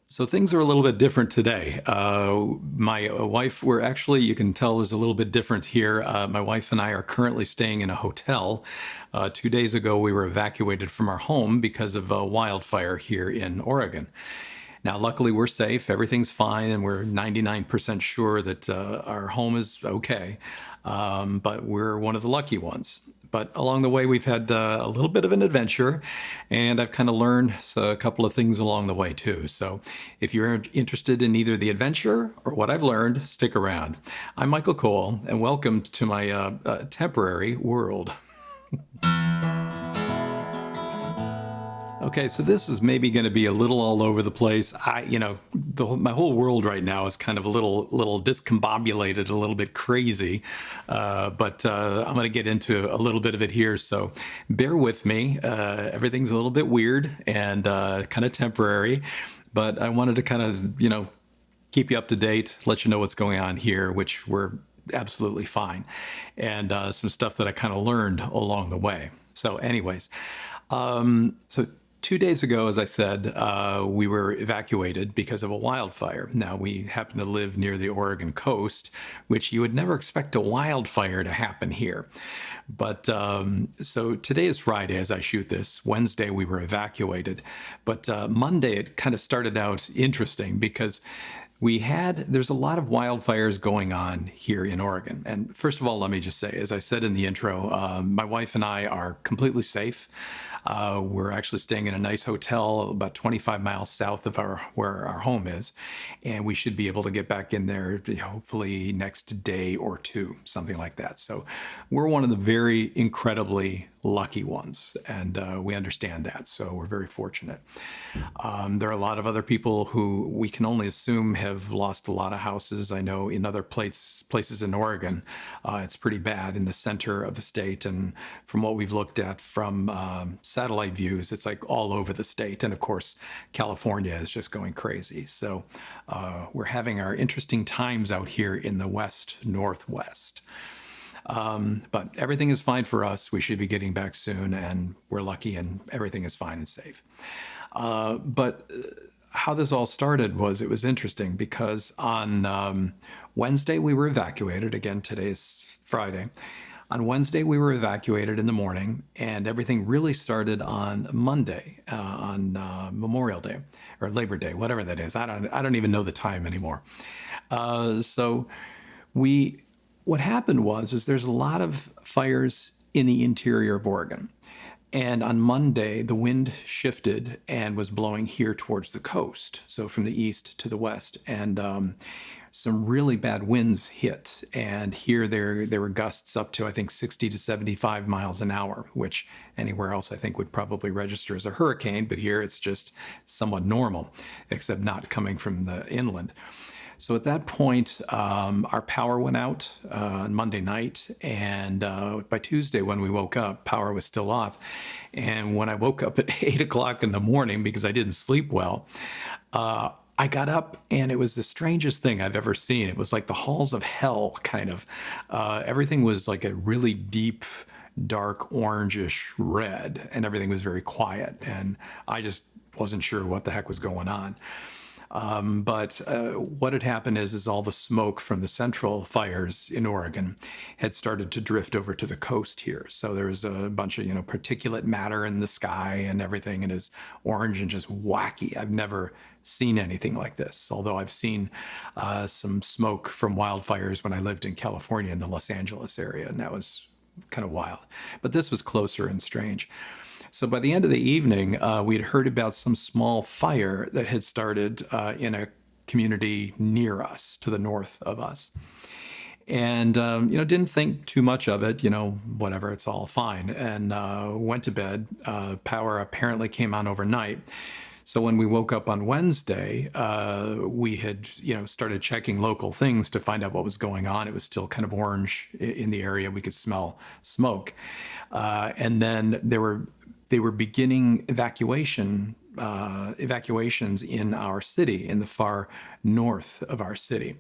So things are a little bit different today. My wife, we're actually, you can tell, is a little bit different here. My wife and I are currently staying in a hotel. 2 days ago, we were evacuated from our home because of a wildfire here in Oregon. Now, luckily, we're safe. Everything's fine, and we're 99% sure that our home is okay. But we're one of the lucky ones. But along the way, we've had a little bit of an adventure, and I've kind of learned a couple of things along the way, too. So if you're interested in either the adventure or what I've learned, stick around. I'm Michael Kowal, and welcome to my temporary world. Okay, so this is maybe going to be a little all over the place. My whole world right now is kind of a little discombobulated, a little bit crazy, but I'm going to get into a little bit of it here. So bear with me. Everything's a little bit weird and kind of temporary, but I wanted to kind of keep you up to date, let you know what's going on here, which we're absolutely fine, and some stuff that I kind of learned along the way. So, anyways, so 2 days ago, as I said, we were evacuated because of a wildfire. Now, we happen to live near the Oregon coast, which you would never expect a wildfire to happen here. But so today is Friday as I shoot this. Wednesday, we were evacuated. But Monday, it kind of started out interesting because there's a lot of wildfires going on here in Oregon. And first of all, let me just say, as I said in the intro, my wife and I are completely safe. We're actually staying in a nice hotel about 25 miles south of where our home is, and we should be able to get back in there hopefully next day or two, something like that. So we're one of the very incredibly lucky ones, and we understand that. So we're very fortunate. There are a lot of other people who we can only assume have lost a lot of houses. I know in other places in Oregon, it's pretty bad in the center of the state. And from what we've looked at from satellite views, it's like all over the state. And of course, California is just going crazy. So we're having our interesting times out here in the west northwest. But everything is fine for us. We should be getting back soon, and we're lucky, and everything is fine and safe. But how this all started was it was interesting because on Wednesday we were evacuated. Again, today's Friday. On Wednesday we were evacuated in the morning, and everything really started on Monday, on Memorial Day or Labor Day, whatever that is. I don't even know the time anymore. So what happened is there's a lot of fires in the interior of Oregon. And on Monday, the wind shifted and was blowing here towards the coast, so from the east to the west. And some really bad winds hit. And here there were gusts up to, I think, 60 to 75 miles an hour, which anywhere else I think would probably register as a hurricane. But here it's just somewhat normal, except not coming from the inland. So at that point, our power went out on Monday night, and by Tuesday when we woke up, power was still off. And when I woke up at 8 o'clock in the morning, because I didn't sleep well, I got up, and it was the strangest thing I've ever seen. It was like the halls of hell, kind of. Everything was like a really deep, dark orangish red, and everything was very quiet. And I just wasn't sure what the heck was going on. But what had happened is all the smoke from the central fires in Oregon had started to drift over to the coast here. So there was a bunch of, particulate matter in the sky and everything, and is orange and just wacky. I've never seen anything like this, although I've seen some smoke from wildfires when I lived in California in the Los Angeles area, and that was kind of wild. But this was closer and strange. So by the end of the evening, we'd heard about some small fire that had started in a community near us, to the north of us. And, didn't think too much of it, whatever, it's all fine. And went to bed. Power apparently came on overnight. So when we woke up on Wednesday, we had, started checking local things to find out what was going on. It was still kind of orange in the area. We could smell smoke. And then they were beginning evacuations in our city, in the far north of our city.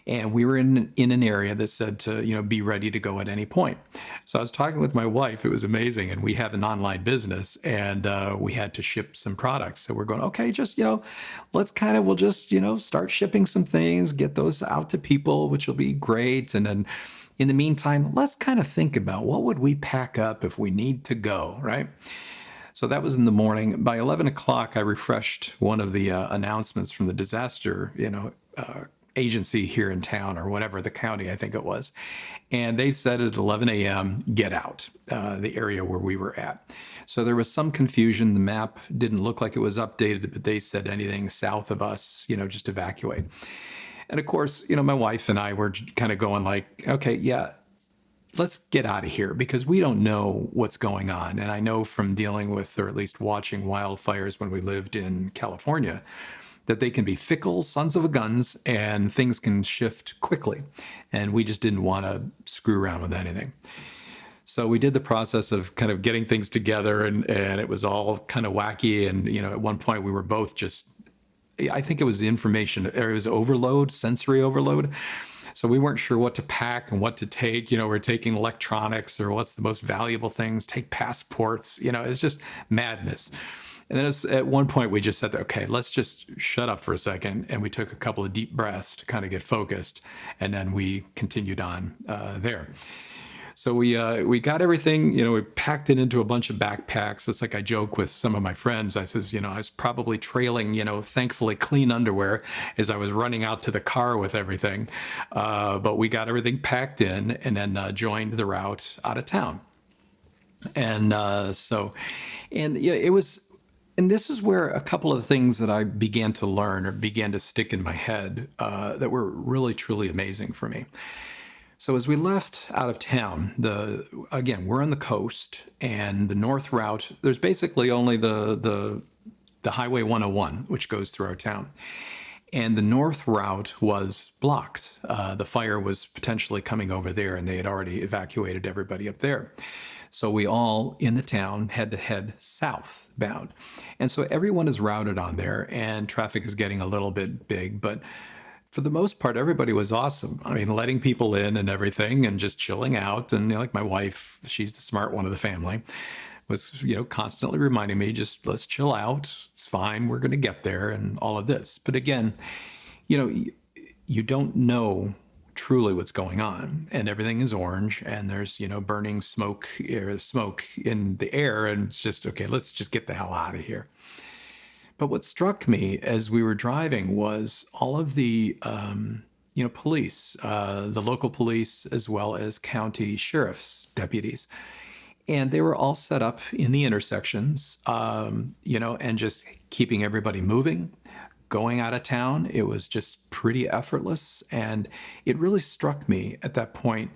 And we were in an area that said to, be ready to go at any point. So I was talking with my wife. It was amazing. And we have an online business, and we had to ship some products. So we're going, okay, just, we'll just, start shipping some things, get those out to people, which will be great. And then in the meantime, let's kind of think about what would we pack up if we need to go, right? So that was in the morning. By 11 o'clock, I refreshed one of the announcements from the disaster, agency here in town, or whatever, the county, I think it was. And they said at 11 a.m., get out, the area where we were at. So there was some confusion. The map didn't look like it was updated, but they said anything south of us, just evacuate. And of course, my wife and I were kind of going like, okay, yeah, let's get out of here, because we don't know what's going on. And I know from dealing with, or at least watching wildfires when we lived in California, that they can be fickle sons of guns and things can shift quickly. And we just didn't want to screw around with anything. So we did the process of kind of getting things together, and it was all kind of wacky. And, at one point we were both just, I think it was the information, or it was overload, sensory overload. So we weren't sure what to pack and what to take. We're taking electronics, or what's the most valuable things, take passports. It's just madness. And then at one point we just said, okay, let's just shut up for a second. And we took a couple of deep breaths to kind of get focused. And then we continued on there. So we got everything, we packed it into a bunch of backpacks. It's like I joke with some of my friends. I says, I was probably trailing, thankfully clean underwear as I was running out to the car with everything. But we got everything packed in, and then joined the route out of town. And it was, and this is where a couple of things that I began to learn, or began to stick in my head, that were really, truly amazing for me. So as we left out of town, again, we're on the coast, and the north route, there's basically only the Highway 101, which goes through our town. And the north route was blocked. The fire was potentially coming over there, and they had already evacuated everybody up there. So we all in the town had to head southbound. And so everyone is routed on there, and traffic is getting a little bit big, but for the most part, everybody was awesome. I mean, letting people in and everything, and just chilling out. And like my wife, she's the smart one of the family, was, constantly reminding me, just let's chill out. It's fine. We're going to get there, and all of this. But again, you don't know truly what's going on, and everything is orange, and there's, burning smoke in the air. And it's just, okay, let's just get the hell out of here. But what struck me as we were driving was all of the, police, the local police, as well as county sheriff's deputies. And they were all set up in the intersections, and just keeping everybody moving, going out of town. It was just pretty effortless. And it really struck me at that point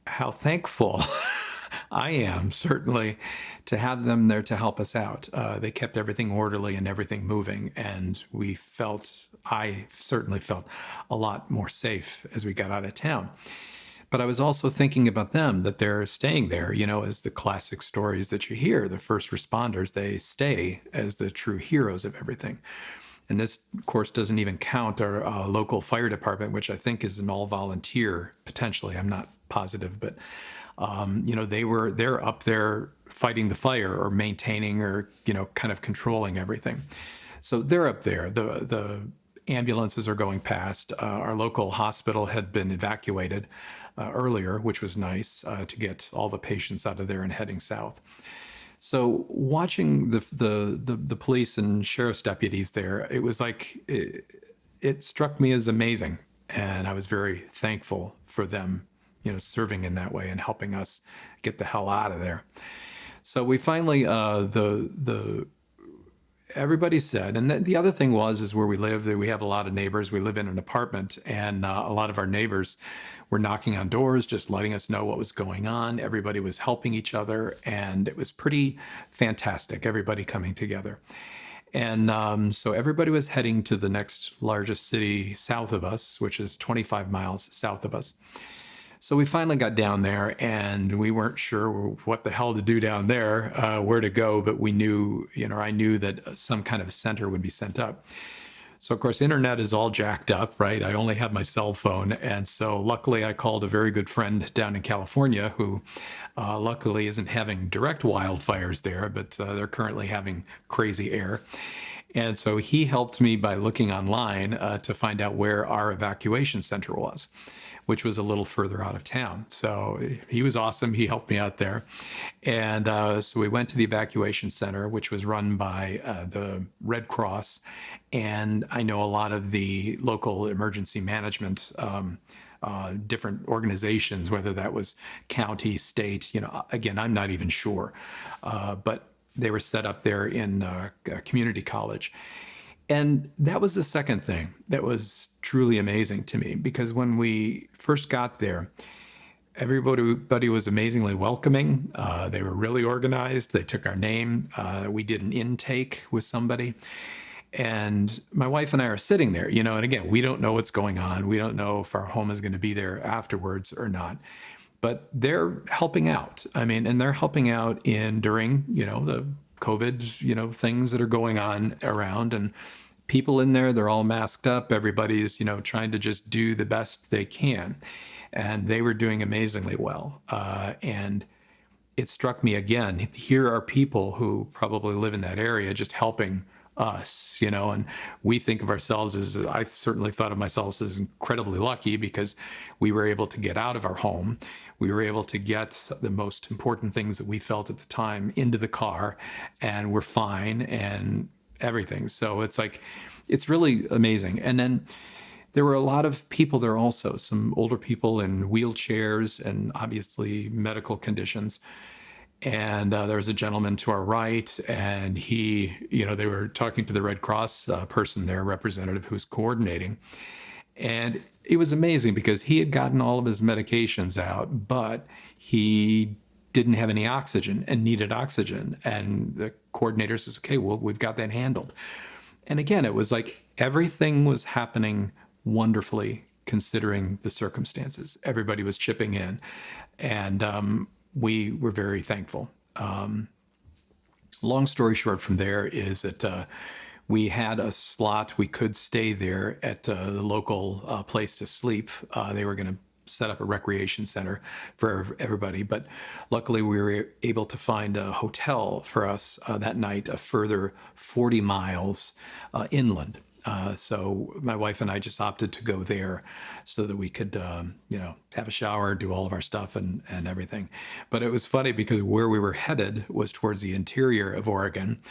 how thankful I am, certainly, to have them there to help us out. They kept everything orderly and everything moving, and I certainly felt a lot more safe as we got out of town. But I was also thinking about them, that they're staying there, as the classic stories that you hear, the first responders, they stay as the true heroes of everything. And this, of course, doesn't even count our local fire department, which I think is an all-volunteer, potentially. I'm not positive, but they're up there fighting the fire, or maintaining, or kind of controlling everything. So they're up there. The ambulances are going past. Our local hospital had been evacuated earlier, which was nice, to get all the patients out of there and heading south. So watching the police and sheriff's deputies there, it was like it struck me as amazing, and I was very thankful for them, serving in that way and helping us get the hell out of there. So we finally, everybody said, and the other thing is where we live, we have a lot of neighbors. We live in an apartment, and a lot of our neighbors were knocking on doors, just letting us know what was going on. Everybody was helping each other, and it was pretty fantastic, everybody coming together. And so everybody was heading to the next largest city south of us, which is 25 miles south of us. So we finally got down there, and we weren't sure what the hell to do down there, where to go, but we knew, I knew that some kind of center would be sent up. So, of course, internet is all jacked up, right? I only have my cell phone. And so, luckily, I called a very good friend down in California who luckily isn't having direct wildfires there, but they're currently having crazy air. And so, he helped me by looking online to find out where our evacuation center was, which was a little further out of town. So he was awesome. He helped me out there. And so we went to the evacuation center, which was run by the Red Cross. And I know a lot of the local emergency management different organizations, whether that was county, state, again, I'm not even sure. But they were set up there in community college. And that was the second thing that was truly amazing to me, because when we first got there, everybody was amazingly welcoming. They were really organized. They took our name. We did an intake with somebody. And my wife and I are sitting there, and again, we don't know what's going on. We don't know if our home is going to be there afterwards or not. But they're helping out. I mean, and they're helping out during, the COVID, things that are going on around, and people in there, they're all masked up. Everybody's, trying to just do the best they can. And they were doing amazingly well. And it struck me again, here are people who probably live in that area just helping us, and we think of ourselves as, I certainly thought of myself as incredibly lucky because we were able to get out of our home. We were able to get the most important things that we felt at the time into the car, and we're fine and everything. So it's really amazing. And then there were a lot of people there also, some older people in wheelchairs and obviously medical conditions. And there was a gentleman to our right, and they were talking to the Red Cross person there, representative who was coordinating. And it was amazing because he had gotten all of his medications out, but he didn't have any oxygen and needed oxygen. And the coordinator says, okay, well, we've got that handled. And again, it was like everything was happening wonderfully considering the circumstances. Everybody was chipping in. And we were very thankful. Long story short from there is that we had a slot. We could stay there at the local place to sleep. They were going to set up a recreation center for everybody, but luckily we were able to find a hotel for us that night, a further 40 miles inland. So my wife and I just opted to go there so that we could, have a shower, do all of our stuff and everything. But it was funny because where we were headed was towards the interior of Oregon,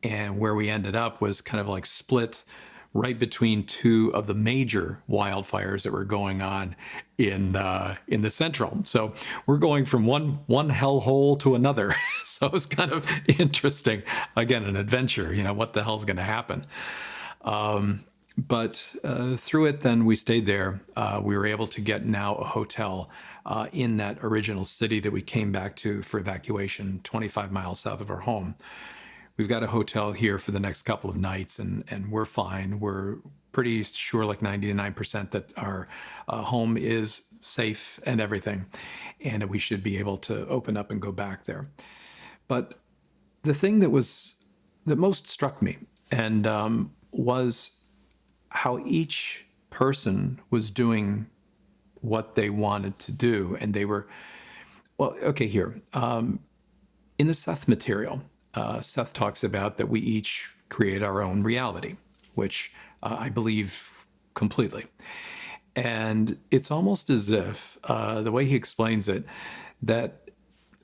and where we ended up was kind of like split right between two of the major wildfires that were going on in the central. So we're going from one hellhole to another. So it was kind of interesting. Again, an adventure. What the hell's going to happen? But through it, then we stayed there. We were able to get now a hotel in that original city that we came back to for evacuation, 25 miles south of our home. We've got a hotel here for the next couple of nights, and we're fine. We're pretty sure, like 99%, that our home is safe and everything, and that we should be able to open up and go back there. But the thing that most struck me and was how each person was doing what they wanted to do. And they were, well, okay, here. In the Seth material, Seth talks about that we each create our own reality, which I believe completely. And it's almost as if, the way he explains it, that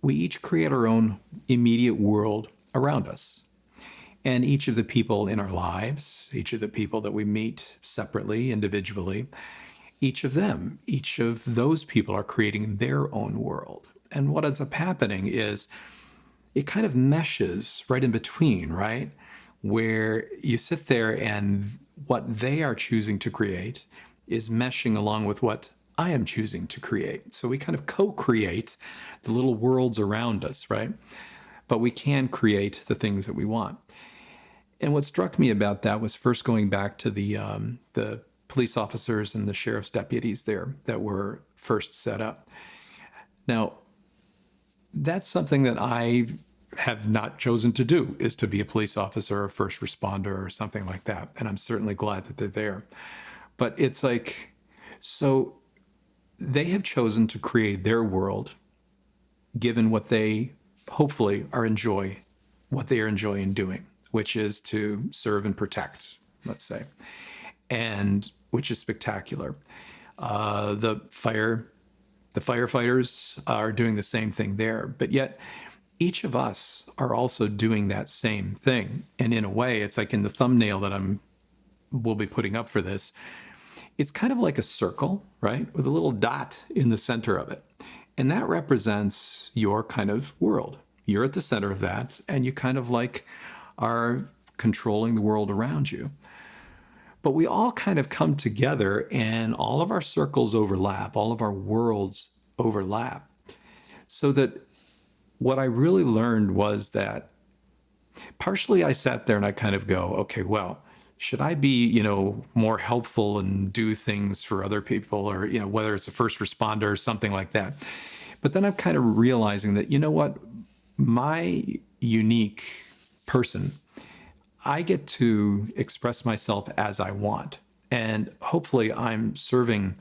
we each create our own immediate world around us. And each of the people in our lives, each of the people that we meet separately, individually, each of those people are creating their own world. And what ends up happening is it kind of meshes right in between, right? Where you sit there and what they are choosing to create is meshing along with what I am choosing to create. So we kind of co-create the little worlds around us, right? But we can create the things that we want. And what struck me about that was first going back to the police officers and the sheriff's deputies there that were first set up. Now, that's something that I have not chosen to do, is to be a police officer or a first responder or something like that. And I'm certainly glad that they're there. But it's like, so they have chosen to create their world given what they hopefully what they are enjoying doing, which is to serve and protect, let's say, and which is spectacular. The firefighters are doing the same thing there, but yet each of us are also doing that same thing. And in a way, it's like in the thumbnail that we'll be putting up for this, it's kind of like a circle, right? With a little dot in the center of it. And that represents your kind of world. You're at the center of that, and you kind of like are controlling the world around you. But we all kind of come together, and all of our circles overlap, all of our worlds overlap. So that what I really learned was that partially I sat there and I kind of go, okay, well, should I be, more helpful and do things for other people, or, whether it's a first responder or something like that. But then I'm kind of realizing that, what, my unique person, I get to express myself as I want. And hopefully I'm serving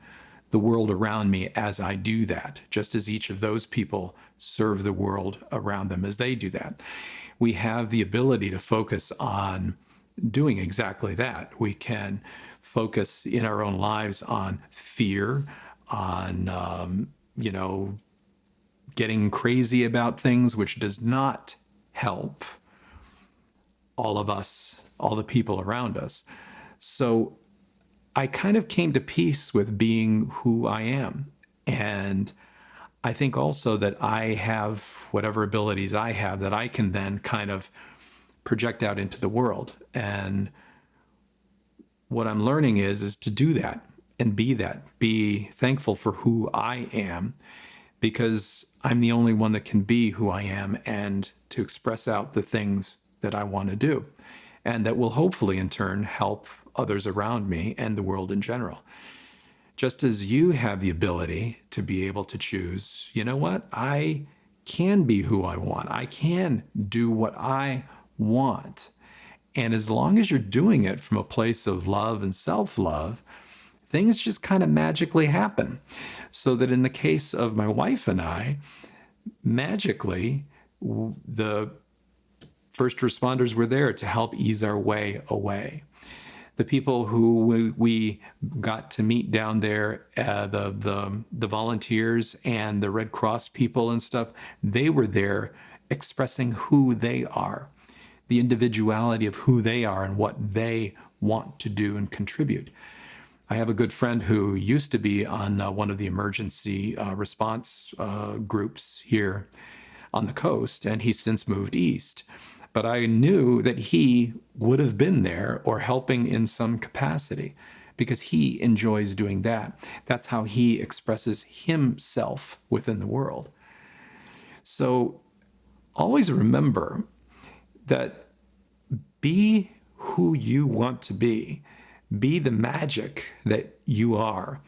the world around me as I do that, just as each of those people serve the world around them as they do that. We have the ability to focus on doing exactly that. We can focus in our own lives on fear, on, getting crazy about things, which does not help all of us, all the people around us. So I kind of came to peace with being who I am. And I think also that I have whatever abilities I have that I can then kind of project out into the world. And what I'm learning is to do that and be thankful for who I am, because I'm the only one that can be who I am, and to express out the things that I want to do, and that will hopefully in turn help others around me and the world in general. Just as you have the ability to be able to choose, you know what, I can be who I want. I can do what I want. And as long as you're doing it from a place of love and self-love, things just kind of magically happen. So that in the case of my wife and I, magically, the first responders were there to help ease our way away. The people who we got to meet down there, the volunteers and the Red Cross people and stuff, they were there expressing who they are, the individuality of who they are and what they want to do and contribute. I have a good friend who used to be on one of the emergency response groups here on the coast, and he's since moved east. But I knew that he would have been there or helping in some capacity because he enjoys doing that. That's how he expresses himself within the world. So always remember that be who you want to be the magic that you are.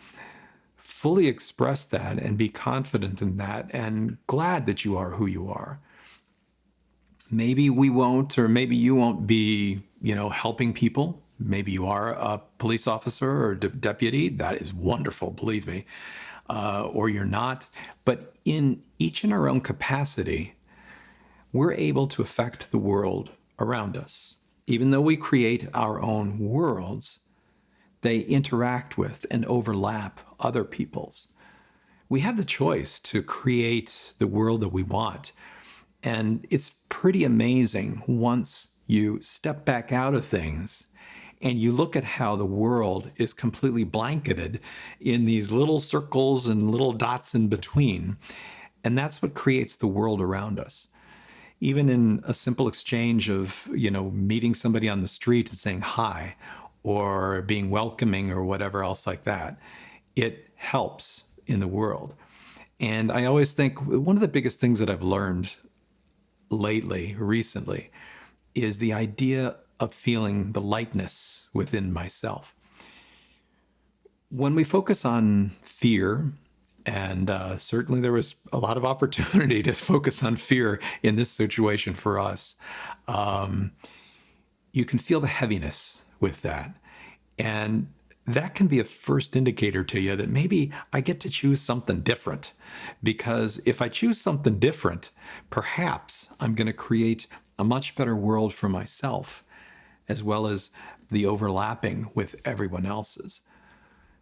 Fully express that and be confident in that and glad that you are who you are. Maybe we won't, or maybe you won't be, helping people. Maybe you are a police officer or deputy. That is wonderful, believe me. Or you're not. But in each in our own capacity, we're able to affect the world around us. Even though we create our own worlds, they interact with and overlap other people's. We have the choice to create the world that we want. And it's pretty amazing once you step back out of things and you look at how the world is completely blanketed in these little circles and little dots in between. And that's what creates the world around us. Even in a simple exchange of, meeting somebody on the street and saying hi, or being welcoming or whatever else like that, it helps in the world. And I always think one of the biggest things that I've learned recently, is the idea of feeling the lightness within myself. When we focus on fear, And certainly there was a lot of opportunity to focus on fear in this situation for us. You can feel the heaviness with that. And that can be a first indicator to you that maybe I get to choose something different. Because if I choose something different, perhaps I'm going to create a much better world for myself, as well as the overlapping with everyone else's.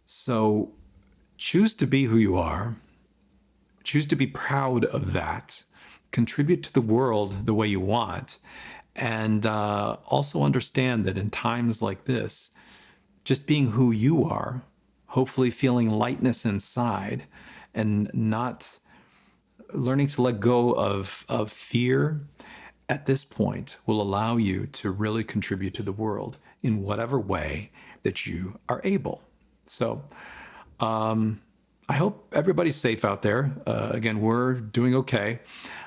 So choose to be who you are, choose to be proud of that, contribute to the world the way you want, and also understand that in times like this, just being who you are, hopefully feeling lightness inside and not learning to let go of fear at this point will allow you to really contribute to the world in whatever way that you are able. So I hope everybody's safe out there. Again, we're doing okay.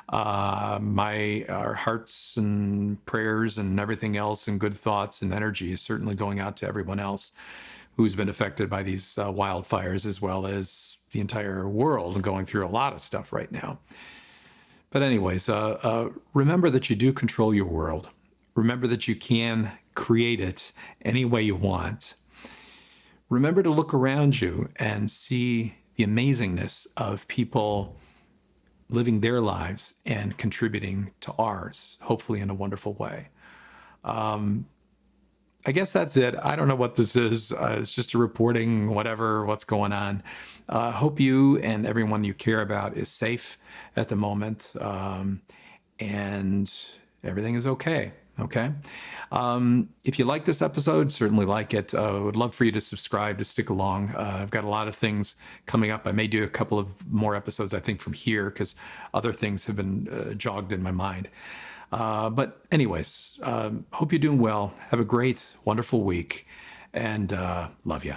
Our hearts and prayers and everything else and good thoughts and energy is certainly going out to everyone else who's been affected by these wildfires, as well as the entire world going through a lot of stuff right now. But anyways, remember that you do control your world. Remember that you can create it any way you want. Remember to look around you and see the amazingness of people living their lives and contributing to ours, hopefully in a wonderful way. I guess that's it. I don't know what this is. It's just a reporting, what's going on. Hope you and everyone you care about is safe at the moment, and everything is okay. Okay. If you like this episode, certainly like it. I would love for you to subscribe, to stick along. I've got a lot of things coming up. I may do a couple of more episodes, I think, from here, because other things have been jogged in my mind. But anyways, hope you're doing well. Have a great, wonderful week, and love you.